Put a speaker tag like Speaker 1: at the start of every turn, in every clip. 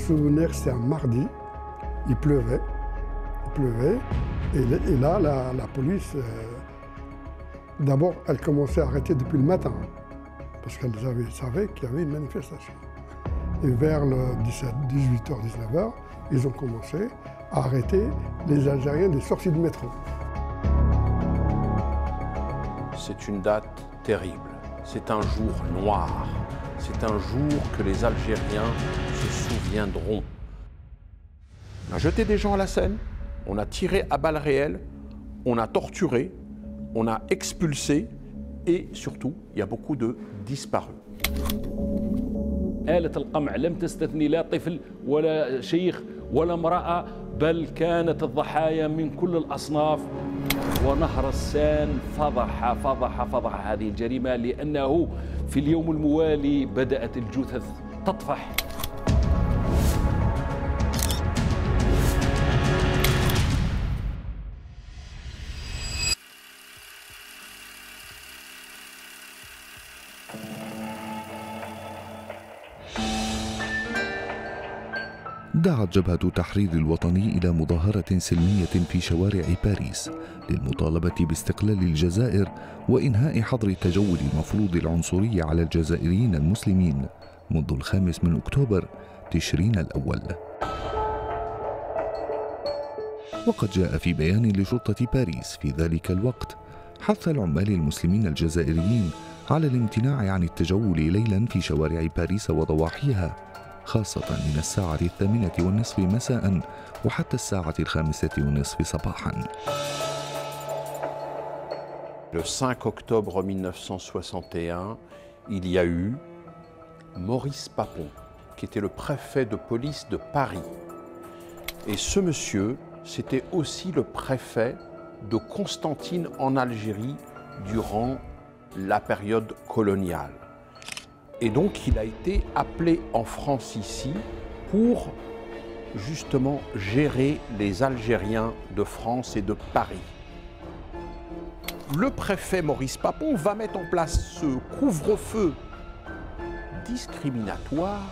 Speaker 1: souvenir, c'était un mardi, il pleuvait, et là, la police, d'abord, elle commençait à arrêter depuis le matin, parce qu'elle savait qu'il y avait une manifestation. Et vers le 18h, 19h, ils ont commencé à arrêter les Algériens des sorties de métro.
Speaker 2: C'est une date terrible, c'est un jour noir, c'est un jour que les Algériens se souviendront. On a jeté des gens à la Seine, on a tiré à balles réelles, on a torturé, on a expulsé et surtout, il y a beaucoup de disparus.
Speaker 3: آلة القمع لم تستثني لا طفل ولا شيخ ولا امرأة، بل كانت الضحايا من كل الأصناف. ونهر السان فضح هذه الجريمة، لأنه في اليوم الموالي بدأت الجثث تطفح.
Speaker 4: دعت جبهة التحرير الوطني إلى مظاهرة سلمية في شوارع باريس للمطالبة باستقلال الجزائر وإنهاء حظر التجول المفروض العنصري على الجزائريين المسلمين منذ 5 أكتوبر تشرين الأول. وقد جاء في بيان لشرطة باريس في ذلك الوقت حث العمال المسلمين الجزائريين على الامتناع عن التجول ليلا في شوارع باريس وضواحيها، خاصة من الساعة 8:30 مساء وحتى الساعة 5:30 صباحا.
Speaker 2: Le 5 octobre 1961, il y a eu Maurice Papon, qui était le préfet de police de Paris. Et ce monsieur, c'était aussi le préfet de Constantine en Algérie durant la période coloniale. Et donc il a été appelé en France ici pour justement gérer les Algériens de France et de Paris. Le préfet Maurice Papon va mettre en place ce couvre-feu discriminatoire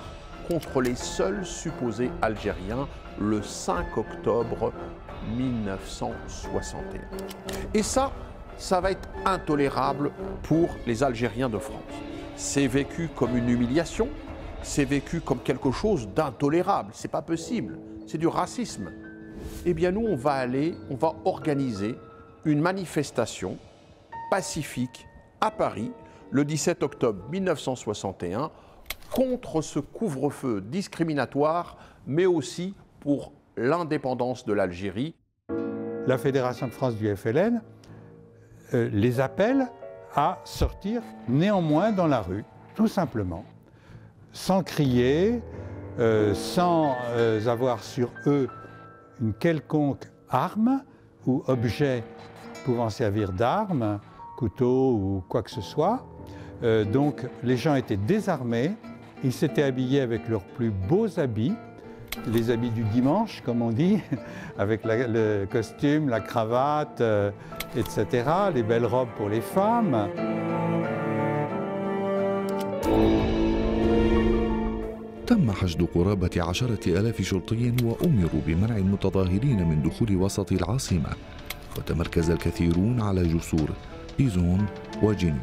Speaker 2: contre les seuls supposés algériens le 5 octobre 1961. Et ça va être intolérable pour les Algériens de France. C'est vécu comme une humiliation, c'est vécu comme quelque chose d'intolérable, c'est pas possible, c'est du racisme. Eh bien nous, on va organiser une manifestation pacifique à Paris le 17 octobre 1961 contre ce couvre-feu discriminatoire, mais aussi pour l'indépendance de l'Algérie.
Speaker 5: La Fédération de France du FLN les appelle à sortir néanmoins dans la rue, tout simplement, sans crier, sans avoir sur eux une quelconque arme ou objet pouvant servir d'arme, couteau ou quoi que ce soit. Donc les gens étaient désarmés, ils s'étaient habillés avec leurs plus beaux habits, les habits du dimanche, comme on dit, avec le costume, la cravate, etc., les belles robes pour les femmes.
Speaker 4: تم حشد قرابة 10,000 شرطي وأمروا بمنع المتظاهرين من دخول وسط العاصمة، وتمركز الكثيرون على جسور بيزون وجين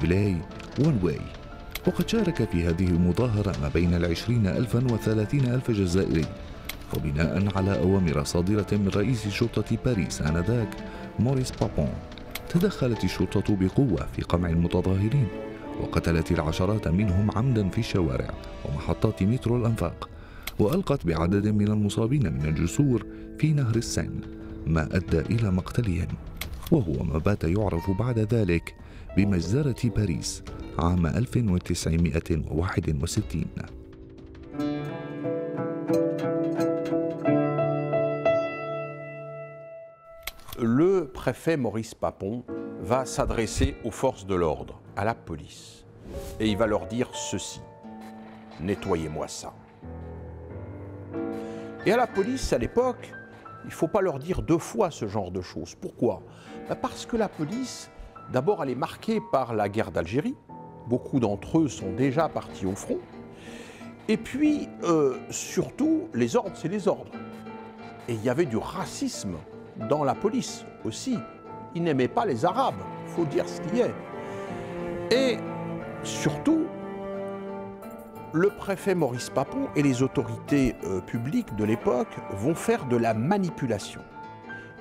Speaker 4: وانواي. وقد شارك في هذه المظاهرة ما بين 20,000 و30,000 جزائري، وبناء على أوامر صادرة من رئيس شرطة باريس آنذاك موريس بابون، تدخلت الشرطة بقوة في قمع المتظاهرين، وقتلت العشرات منهم عمدا في الشوارع ومحطات مترو الأنفاق، وألقت بعدد من المصابين من الجسور في نهر السين، ما أدى إلى مقتلهم، وهو ما بات يعرف بعد ذلك بمجزرة باريس عام 1961.
Speaker 2: Le préfet Maurice Papon va s'adresser aux forces de l'ordre, à la police, et il va leur dire ceci: nettoyez-moi ça. Et à la police, à l'époque, il ne faut pas leur dire deux fois ce genre de choses. Pourquoi? Parce que la police, d'abord, elle est marquée par la guerre d'Algérie. Beaucoup d'entre eux sont déjà partis au front. Et puis, surtout, les ordres, c'est les ordres. Et il y avait du racisme dans la police aussi. Ils n'aimaient pas les Arabes, il faut dire ce qui est. Et surtout, le préfet Maurice Papon et les autorités publiques de l'époque vont faire de la manipulation.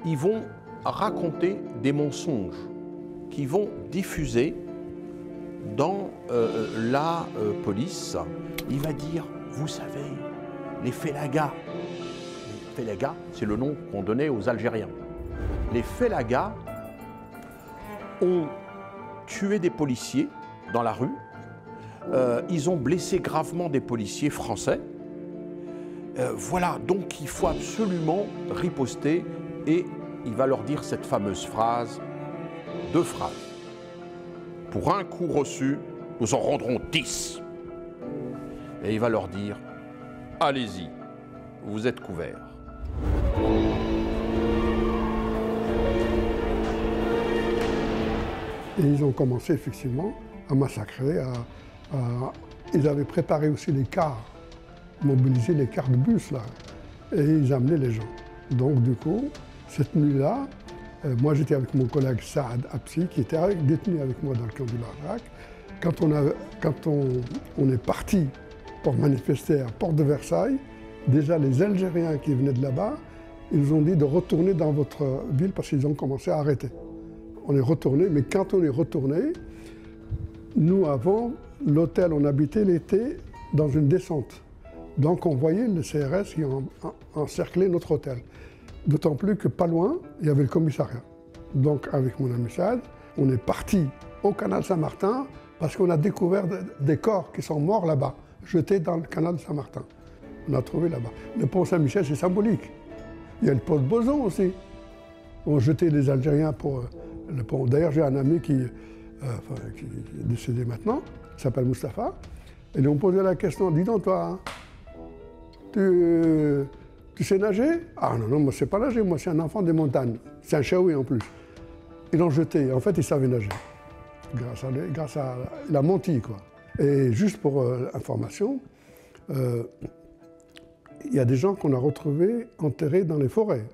Speaker 2: Ils vont raconter des mensonges qui vont diffuser dans la police. Il va dire, vous savez, les félagas. Les félagas, c'est le nom qu'on donnait aux Algériens. Les félagas ont tué des policiers dans la rue. Ils ont blessé gravement des policiers français. Voilà, donc il faut absolument riposter. Et il va leur dire cette fameuse phrase, 2 phrases. Pour un coup reçu, nous en rendrons 10. Et il va leur dire, allez-y, vous êtes couverts.
Speaker 1: Et ils ont commencé effectivement à massacrer. Ils avaient préparé aussi les cars, mobilisé les cars de bus là, et ils amenaient les gens. Donc du coup, cette nuit-là, moi j'étais avec mon collègue Saad Absi, qui était détenu avec moi dans le camp du Larzac. Quand on est parti pour manifester à Porte de Versailles, déjà les Algériens qui venaient de là-bas, ils ont dit de retourner dans votre ville parce qu'ils ont commencé à arrêter. On est retourné, mais quand on est retourné, nous avant, l'hôtel où on habitait, il était dans une descente. Donc on voyait le CRS qui encerclait notre hôtel. D'autant plus que pas loin, il y avait le commissariat. Donc avec mon ami Saad, on est parti au canal Saint-Martin parce qu'on a découvert des corps qui sont morts là-bas, jetés dans le canal Saint-Martin. On a trouvé là-bas. Le pont Saint-Michel, c'est symbolique. Il y a le pont de Boson aussi. On jetait les Algériens pour le pont. D'ailleurs, j'ai un ami qui est décédé maintenant, qui s'appelle Mustapha. Et ils ont posé la question, dis donc toi, tu sais nager? Ah non, moi je ne sais pas nager, moi c'est un enfant des montagnes. C'est un Chaoui en plus. Ils l'ont jeté, en fait il savait nager. Grâce à il a menti quoi. Et juste pour information, il y a des gens qu'on a retrouvés enterrés dans les forêts.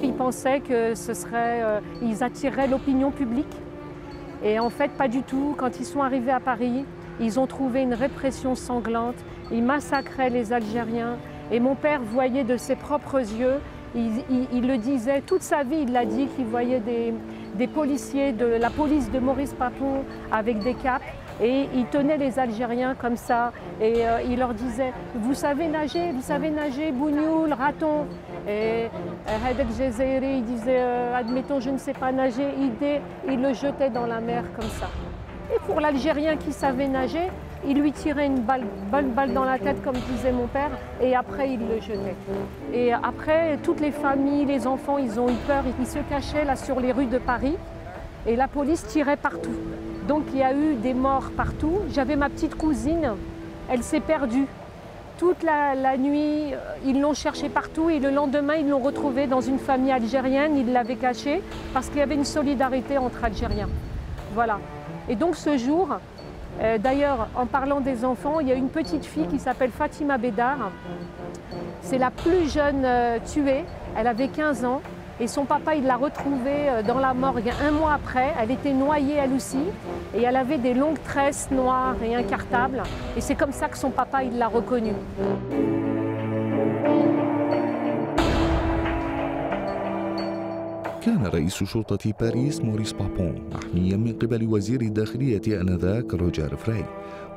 Speaker 6: Ils pensaient que ils attireraient l'opinion publique. Et en fait, pas du tout. Quand ils sont arrivés à Paris, ils ont trouvé une répression sanglante. Ils massacraient les Algériens. Et mon père voyait de ses propres yeux, il le disait, toute sa vie il l'a dit, qu'il voyait des policiers de la police de Maurice Papon avec des capes. Et il tenait les Algériens comme ça. Et il leur disait, vous savez nager, bougnoul, raton. Et Hadek Jazairi, il disait, admettons, je ne sais pas nager, il le jetait dans la mer comme ça. Et pour l'Algérien qui savait nager, il lui tirait une bonne balle dans la tête, comme disait mon père, et après il le jetait. Et après, toutes les familles, les enfants, ils ont eu peur, ils se cachaient là sur les rues de Paris, et la police tirait partout. Donc il y a eu des morts partout. J'avais ma petite cousine, elle s'est perdue. Toute la nuit, ils l'ont cherchée partout et le lendemain, ils l'ont retrouvée dans une famille algérienne. Ils l'avaient cachée parce qu'il y avait une solidarité entre Algériens. Voilà. Et donc ce jour, d'ailleurs, en parlant des enfants, il y a une petite fille qui s'appelle Fatima Bédar. C'est la plus jeune tuée. Elle avait 15 ans. Et son papa, il l'a retrouvée dans la morgue un mois après. Elle était noyée elle aussi. Et elle avait des longues tresses noires et incartables. Et c'est comme ça que son papa, il l'a reconnue.
Speaker 4: كان رئيس شرطة باريس موريس بابون محميا من قبل وزير الداخلية آنذاك روجر فري،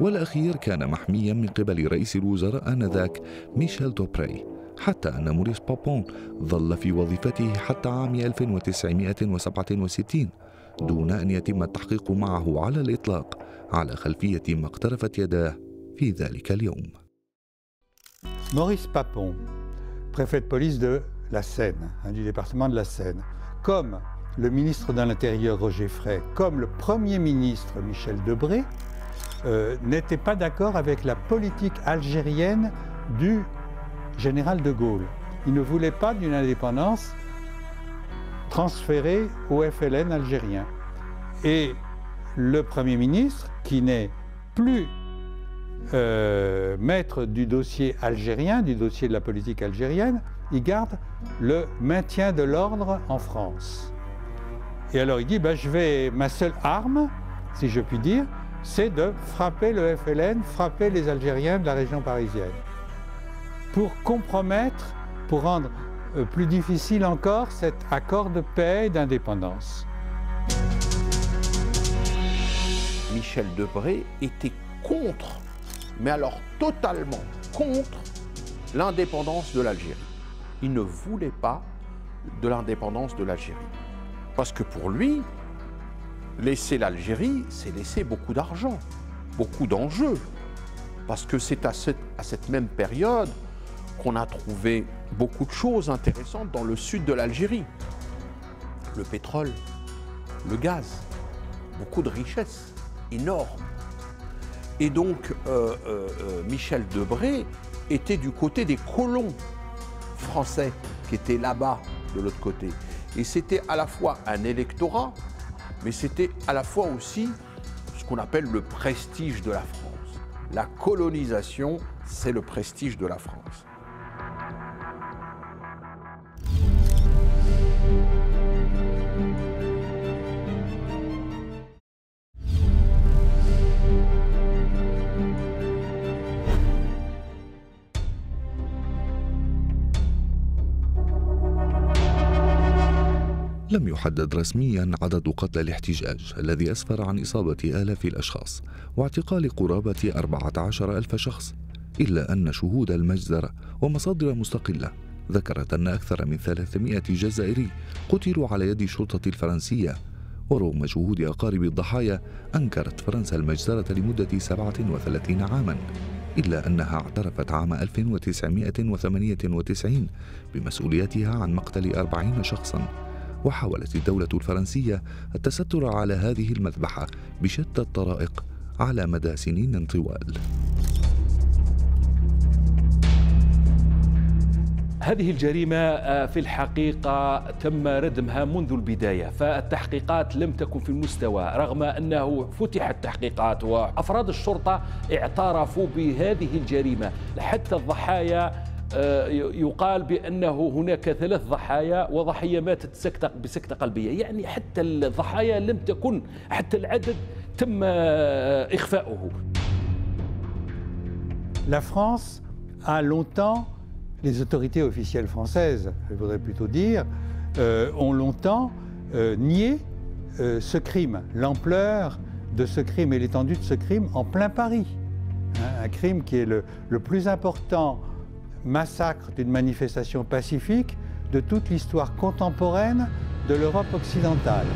Speaker 4: والأخير كان محميا من قبل رئيس الوزراء آنذاك ميشيل دوبري، حتى أن موريس بابون ظل في وظيفته حتى عام 1967 دون أن يتم التحقيق معه على الإطلاق على خلفية ما اقترفت يداه في ذلك اليوم.
Speaker 5: Maurice Papon, préfet de police de la Seine, du département de la Seine, comme le ministre de l'Intérieur Roger Frey, comme le Premier ministre Michel Debré, n'étaient pas d'accord avec la politique algérienne du général de Gaulle. Il ne voulait pas d'une indépendance transférée au FLN algérien. Et le Premier ministre, qui n'est plus maître du dossier algérien, du dossier de la politique algérienne, il garde le maintien de l'ordre en France. Et alors il dit, ma seule arme, si je puis dire, c'est de frapper le FLN, frapper les Algériens de la région parisienne. Pour compromettre, pour rendre plus difficile encore cet accord de paix et d'indépendance.
Speaker 2: Michel Debré était contre, mais alors totalement contre, l'indépendance de l'Algérie. Il ne voulait pas de l'indépendance de l'Algérie. Parce que pour lui, laisser l'Algérie, c'est laisser beaucoup d'argent, beaucoup d'enjeux. Parce que c'est à cette même période qu'on a trouvé beaucoup de choses intéressantes dans le sud de l'Algérie. Le pétrole, le gaz, beaucoup de richesses énormes. Et donc, Michel Debré était du côté des colons français qui étaient là-bas, de l'autre côté. Et c'était à la fois un électorat, mais c'était à la fois aussi ce qu'on appelle le prestige de la France. La colonisation, c'est le prestige de la France.
Speaker 4: لم يحدد رسميا عدد قتلى الاحتجاج الذي أسفر عن إصابة آلاف الأشخاص واعتقال قرابة 14,000 شخص، إلا أن شهود المجزرة ومصادر مستقلة ذكرت أن أكثر من 300 جزائري قتلوا على يد الشرطة الفرنسية. ورغم جهود أقارب الضحايا أنكرت فرنسا المجزرة لمدة 37 عاما، إلا أنها اعترفت عام 1998 بمسؤوليتها عن مقتل 40 شخصا. وحاولت الدولة الفرنسية التستر على هذه المذبحة بشتى الطرائق على مدى سنين طوال.
Speaker 3: هذه الجريمة في الحقيقة تم ردمها منذ البداية، فالتحقيقات لم تكن في المستوى رغم أنه فتحت تحقيقات وأفراد الشرطة اعترفوا بهذه الجريمة. حتى الضحايا يقال بأنه هناك 3 ضحايا وضحية ماتت بسكتة قلبية، يعني حتى الضحايا لم تكن، حتى العدد تم إخفاؤه.
Speaker 5: La France a longtemps, les autorités officielles françaises, je voudrais plutôt dire, ont longtemps nié ce crime, l'ampleur de ce crime et l'étendue de ce crime en plein Paris. Un crime qui est le plus important massacre d'une manifestation pacifique de toute l'histoire contemporaine de l'Europe occidentale,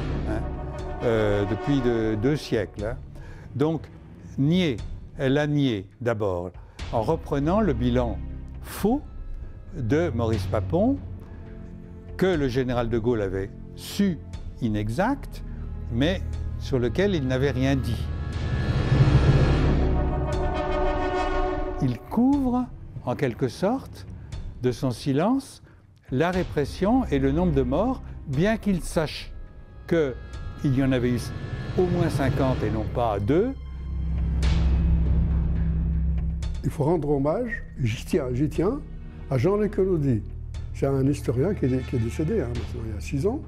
Speaker 5: depuis 2 siècles. Donc, elle a nié d'abord en reprenant le bilan faux de Maurice Papon, que le général de Gaulle avait su inexact, mais sur lequel il n'avait rien dit. Il couvre en quelque sorte, de son silence, la répression et le nombre de morts, bien qu'il sache qu'il y en avait eu au moins 50 et non pas 2.
Speaker 1: Il faut rendre hommage, j'y tiens, à Jean-Luc Elodie. C'est un historien qui est décédé maintenant, il y a 6 ans.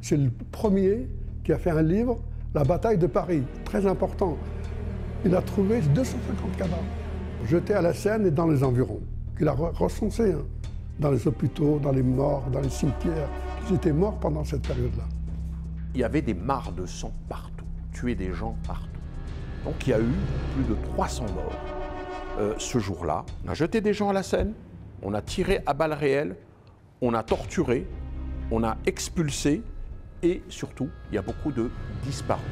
Speaker 1: C'est le premier qui a fait un livre, La bataille de Paris, très important. Il a trouvé 250 cadavres jetés à la Seine et dans les environs. Il a recensé dans les hôpitaux, dans les morts, dans les cimetières. Ils étaient morts pendant cette période-là.
Speaker 2: Il y avait des mares de sang partout, tuer des gens partout. Donc il y a eu plus de 300 morts ce jour-là. On a jeté des gens à la Seine, on a tiré à balles réelles, on a torturé, on a expulsé et surtout, il y a beaucoup de disparus.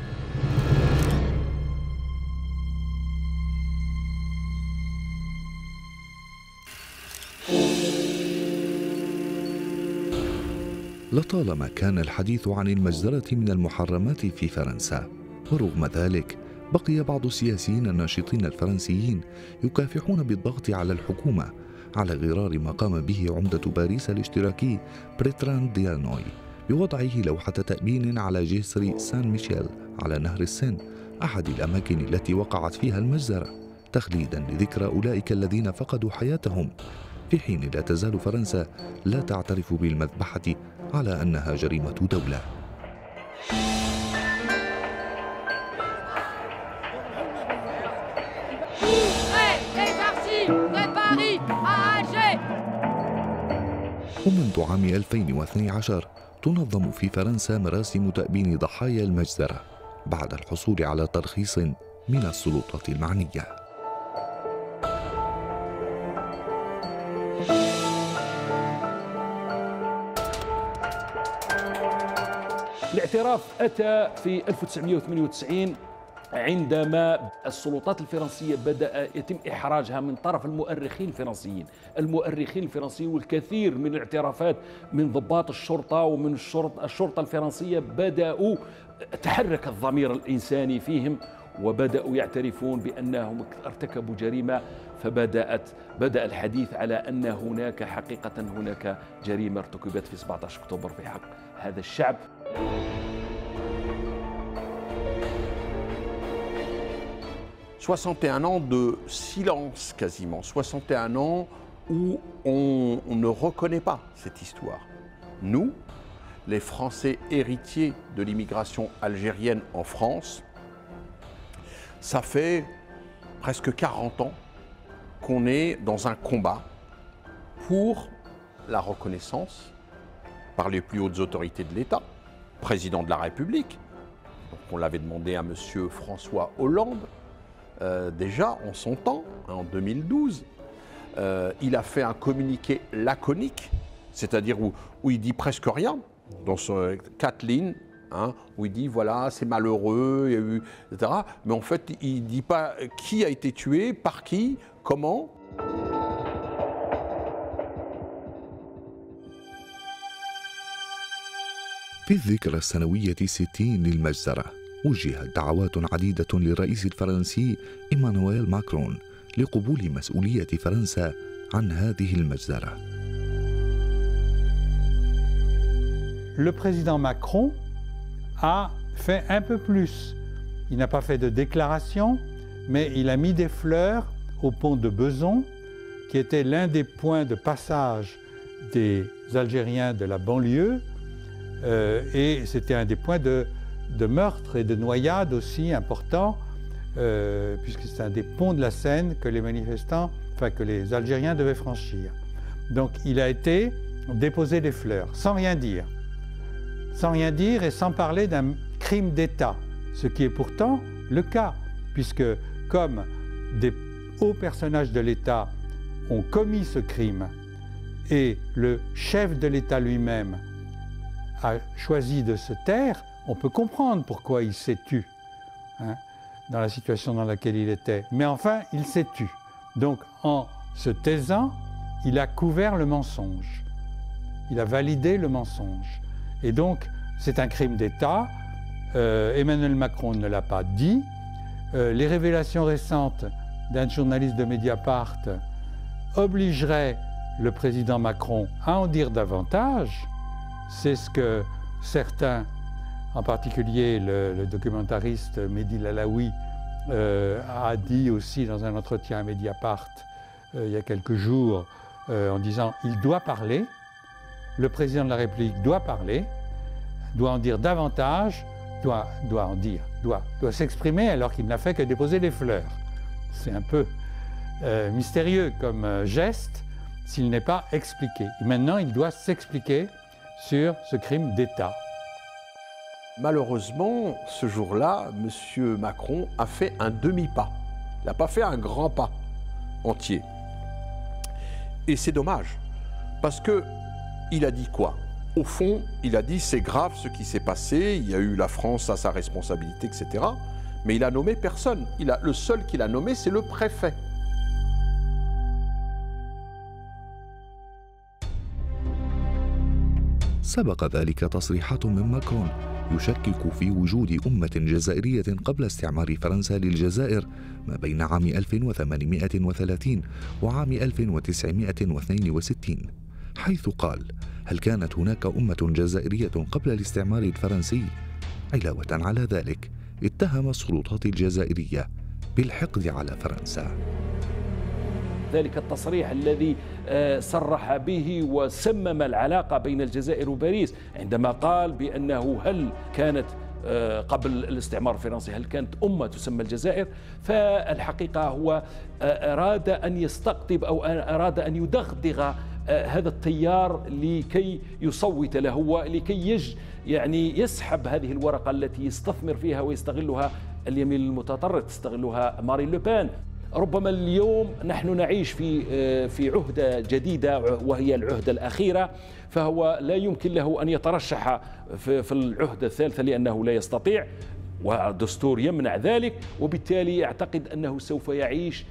Speaker 4: لطالما كان الحديث عن المجزرة من المحرمات في فرنسا، ورغم ذلك بقي بعض السياسيين الناشطين الفرنسيين يكافحون بالضغط على الحكومة على غرار ما قام به عمدة باريس الاشتراكي بريتراند ديانوي بوضعه لوحة تأبين على جسر سان ميشيل على نهر السين أحد الأماكن التي وقعت فيها المجزرة، تخليدا لذكرى أولئك الذين فقدوا حياتهم، في حين لا تزال فرنسا لا تعترف بالمذبحة على أنها جريمة دولة. ومنذ عام 2012 تنظم في فرنسا مراسم تأبين ضحايا المجزرة بعد الحصول على ترخيص من السلطات المعنية.
Speaker 3: الاعتراف أتى في 1998 عندما السلطات الفرنسية بدأ يتم إحراجها من طرف المؤرخين الفرنسيين والكثير من الاعترافات من ضباط الشرطة ومن الشرطة الفرنسية بدأوا تحرك الضمير الإنساني فيهم وبدأوا يعترفون بأنهم ارتكبوا جريمة، بدأ الحديث على أن هناك حقيقة هناك جريمة ارتكبت في 17 أكتوبر في حق هذا الشعب. «
Speaker 2: 61 ans de silence quasiment, 61 ans où on ne reconnaît pas cette histoire. Nous, les Français héritiers de l'immigration algérienne en France, ça fait presque 40 ans qu'on est dans un combat pour la reconnaissance par les plus hautes autorités de l'État, président de la République. Donc on l'avait demandé à M. François Hollande, déjà en son temps, en 2012. Il a fait un communiqué laconique, c'est-à-dire où il dit presque rien, dans 4 lignes, où il dit voilà, c'est malheureux, il y a eu, etc. Mais en fait, il ne dit pas qui a été tué, par qui, comment.
Speaker 4: في الذكرى السنوية 60 للمجزرة وجهت دعوات عديدة للرئيس الفرنسي إيمانويل ماكرون لقبول مسؤولية فرنسا عن هذه المجزرة.
Speaker 5: Le président Macron a fait un peu plus. Il n'a pas fait de déclaration, mais il a mis des fleurs au pont de Bezons, qui était l'un des points de passage des Algériens de la banlieue, et c'était un des points de meurtre et de noyade aussi important, puisque c'est un des ponts de la Seine que les manifestants, que les Algériens devaient franchir. Donc il a été déposer des fleurs, sans rien dire et sans parler d'un crime d'État, ce qui est pourtant le cas, puisque comme des hauts personnages de l'État ont commis ce crime et le chef de l'État lui-même a choisi de se taire, on peut comprendre pourquoi il s'est tu, dans la situation dans laquelle il était. Mais enfin, il s'est tu. Donc, en se taisant, il a couvert le mensonge. Il a validé le mensonge. Et donc, c'est un crime d'État. Emmanuel Macron ne l'a pas dit. Les révélations récentes d'un journaliste de Mediapart obligeraient le président Macron à en dire davantage. C'est ce que certains, en particulier le documentariste Mehdi Lalaoui, a dit aussi dans un entretien à Mediapart il y a quelques jours, en disant « il doit parler, le président de la République doit parler, doit en dire davantage, doit s'exprimer alors qu'il n'a fait que déposer des fleurs ». C'est un peu mystérieux comme geste s'il n'est pas expliqué. Et maintenant, il doit s'expliquer sur ce crime d'État.
Speaker 2: Malheureusement, ce jour-là, M. Macron a fait un demi-pas. Il n'a pas fait un grand pas entier. Et c'est dommage, parce qu'il a dit quoi? Au fond, il a dit c'est grave ce qui s'est passé, il y a eu la France à sa responsabilité, etc. Mais il a nommé personne. Le seul qu'il a nommé, c'est le préfet.
Speaker 4: سبق ذلك تصريحات من ماكرون يشكك في وجود أمة جزائرية قبل استعمار فرنسا للجزائر ما بين عام 1830 وعام 1962، حيث قال: هل كانت هناك أمة جزائرية قبل الاستعمار الفرنسي؟ علاوة على ذلك، اتهم السلطات الجزائرية بالحقد على فرنسا.
Speaker 3: ذلك التصريح الذي صرح به وسمم العلاقة بين الجزائر وباريس عندما قال بأنه هل كانت قبل الاستعمار الفرنسي هل كانت أمة تسمى الجزائر، فالحقيقة هو أراد أن يستقطب أو أراد أن يدغدغ هذا التيار لكي يصوت له ولكي يعني يسحب هذه الورقة التي يستثمر فيها ويستغلها اليمين المتطرف، تستغلها مارين لوبان. ربما اليوم نحن نعيش في عهدة جديدة وهي العهدة الأخيرة، فهو لا يمكن له أن يترشح في العهدة الثالثة لأنه لا يستطيع والدستور يمنع ذلك، وبالتالي أعتقد أنه سوف يعيش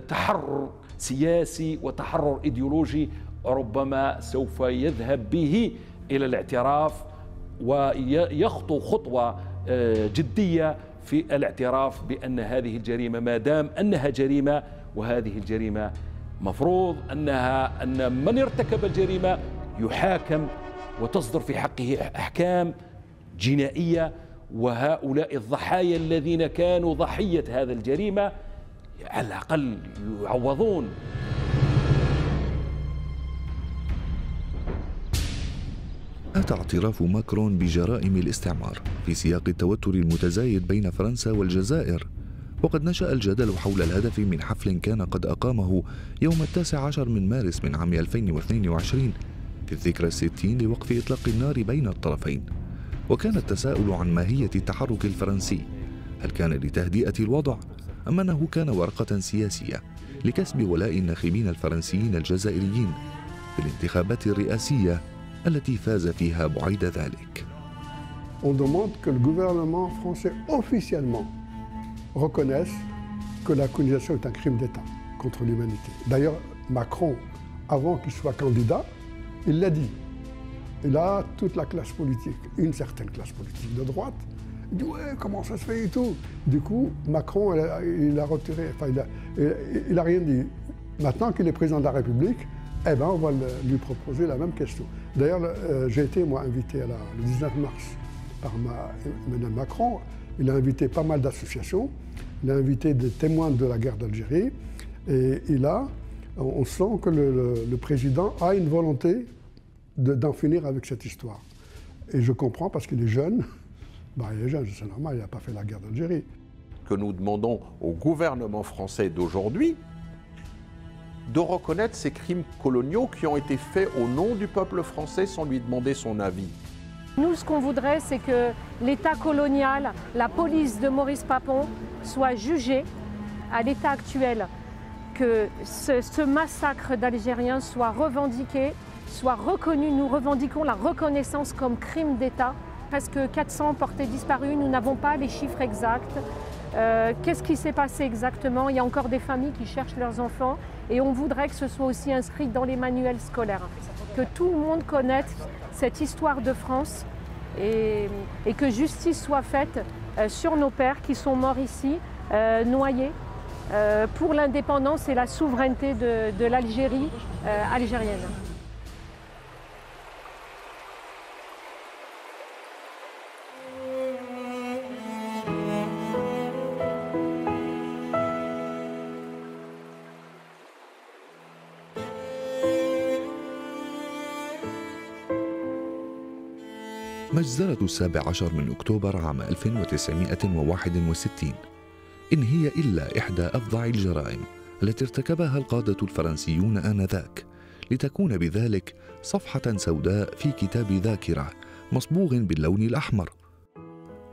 Speaker 3: تحرر سياسي وتحرر إيديولوجي، ربما سوف يذهب به إلى الاعتراف ويخطو خطوة جدية في الاعتراف بأن هذه الجريمة ما دام أنها جريمة، وهذه الجريمة مفروض أن من ارتكب الجريمة يحاكم وتصدر في حقه أحكام جنائية، وهؤلاء الضحايا الذين كانوا ضحية هذا الجريمة على الأقل يعوضون.
Speaker 4: أتى اعتراف ماكرون بجرائم الاستعمار في سياق التوتر المتزايد بين فرنسا والجزائر، وقد نشأ الجدل حول الهدف من حفل كان قد أقامه يوم 19 من مارس من عام 2022 في الذكرى 60 لوقف إطلاق النار بين الطرفين. وكان التساؤل عن ماهية التحرك الفرنسي، هل كان لتهدئة الوضع أم أنه كان ورقة سياسية لكسب ولاء الناخبين الفرنسيين الجزائريين في الانتخابات الرئاسية التي فاز فيها بعيد ذلك.
Speaker 1: On demande que le gouvernement français officiellement reconnaisse que la colonisation est un crime d'État contre l'humanité. D'ailleurs, Macron, avant qu'il soit candidat, il l'a dit. Et là, toute la classe politique, une certaine classe politique de droite, il dit ouais, comment ça se fait et tout. Du coup, Macron, il a retiré, enfin, il a rien dit. Maintenant qu'il est président de la République, eh ben, on va lui proposer la même question. D'ailleurs, j'ai été, moi, invité le 19 mars par Emmanuel Macron. Il a invité pas mal d'associations. Il a invité des témoins de la guerre d'Algérie. Et là, on sent que le président a une volonté d'en finir avec cette histoire. Et je comprends parce qu'il est jeune. Ben, il est jeune, c'est normal, il n'a pas fait la guerre d'Algérie.
Speaker 2: Que nous demandons au gouvernement français d'aujourd'hui de reconnaître ces crimes coloniaux qui ont été faits au nom du peuple français sans lui demander son avis.
Speaker 6: Nous, ce qu'on voudrait, c'est que l'État colonial, la police de Maurice Papon, soit jugée à l'état actuel, que ce massacre d'Algériens soit revendiqué, soit reconnu. Nous revendiquons la reconnaissance comme crime d'État. Presque 400 portés disparus, nous n'avons pas les chiffres exacts. Qu'est-ce qui s'est passé exactement? Il y a encore des familles qui cherchent leurs enfants et on voudrait que ce soit aussi inscrit dans les manuels scolaires, que tout le monde connaisse cette histoire de France et que justice soit faite sur nos pères qui sont morts ici, noyés, pour l'indépendance et la souveraineté de l'Algérie algérienne.
Speaker 4: مجزرة 17 من أكتوبر عام 1961 إن هي إلا إحدى أفظع الجرائم التي ارتكبها القادة الفرنسيون آنذاك، لتكون بذلك صفحة سوداء في كتاب ذاكرة مصبوغ باللون الأحمر.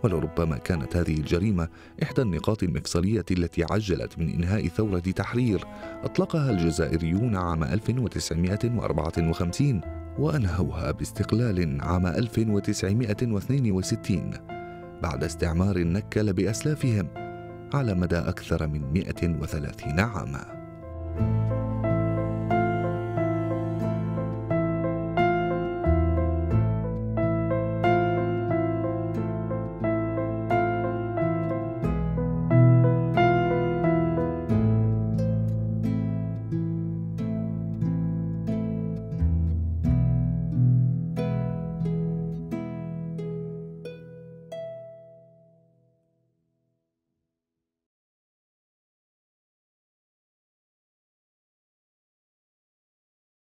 Speaker 4: ولربما كانت هذه الجريمة إحدى النقاط المفصلية التي عجلت من إنهاء ثورة تحرير أطلقها الجزائريون عام 1954 وأنهوها باستقلال عام 1962 بعد استعمار نكل بأسلافهم على مدى أكثر من 130 عاماً.